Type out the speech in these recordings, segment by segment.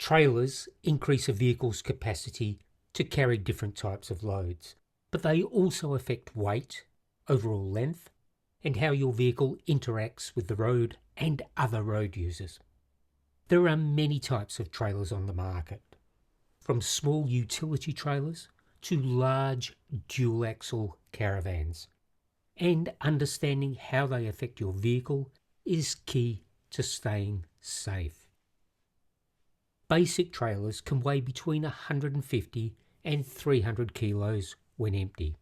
Trailers increase a vehicle's capacity to carry different types of loads, but they also affect weight, overall length, and how your vehicle interacts with the road and other road users. There are many types of trailers on the market, from small utility trailers to large dual-axle caravans, and understanding how they affect your vehicle is key to staying safe. Basic trailers can weigh between 150 and 300 kilos when empty.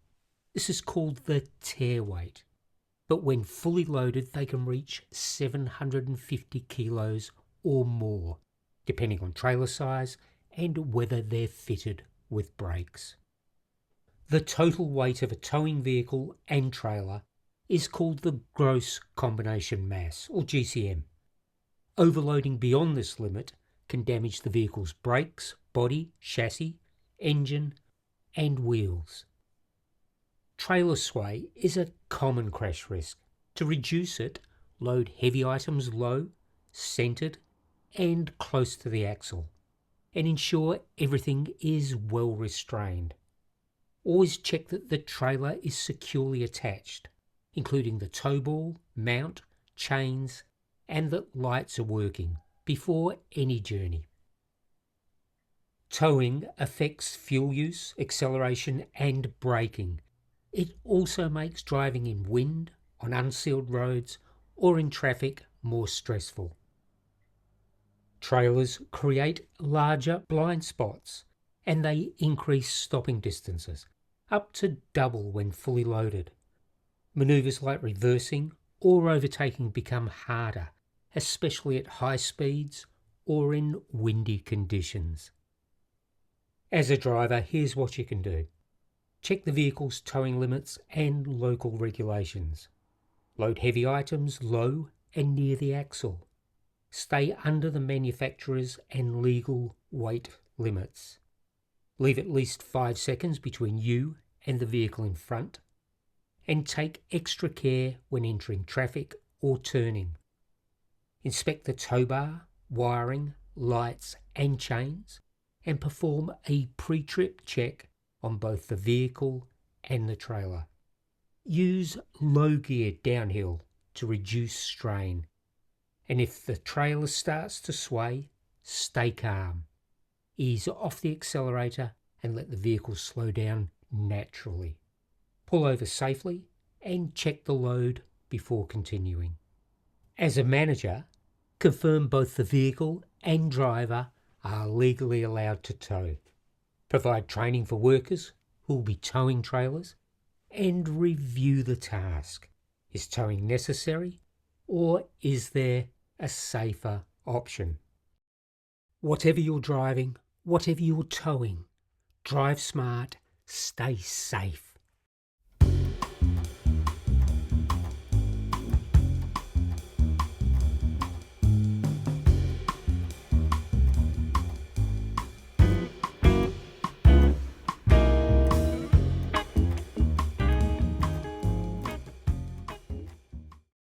This is called the tare weight, but when fully loaded they can reach 750 kilos or more, depending on trailer size and whether they're fitted with brakes. The total weight of a towing vehicle and trailer is called the gross combination mass, or GCM. Overloading beyond this limit can damage the vehicle's brakes, body, chassis, engine, and wheels. Trailer sway is a common crash risk. To reduce it, load heavy items low, centered, and close to the axle, and ensure everything is well restrained. Always check that the trailer is securely attached, including the tow ball, mount, chains, and that lights are working before any journey. Towing affects fuel use, acceleration, and braking. It also makes driving in wind, on unsealed roads, or in traffic more stressful. Trailers create larger blind spots, and they increase stopping distances, up to double when fully loaded. Maneuvers like reversing or overtaking become harder, especially at high speeds or in windy conditions. As a driver, here's what you can do. Check the vehicle's towing limits and local regulations. Load heavy items low and near the axle. Stay under the manufacturer's and legal weight limits. Leave at least 5 seconds between you and the vehicle in front. And take extra care when entering traffic or turning. Inspect the tow bar, wiring, lights and chains, and perform a pre-trip check on both the vehicle and the trailer. Use low gear downhill to reduce strain, and if the trailer starts to sway, stay calm. Ease off the accelerator and let the vehicle slow down naturally. Pull over safely and check the load before continuing. As a manager, confirm both the vehicle and driver are legally allowed to tow. Provide training for workers who will be towing trailers and review the task. Is towing necessary or is there a safer option? Whatever you're driving, whatever you're towing, drive smart, stay safe.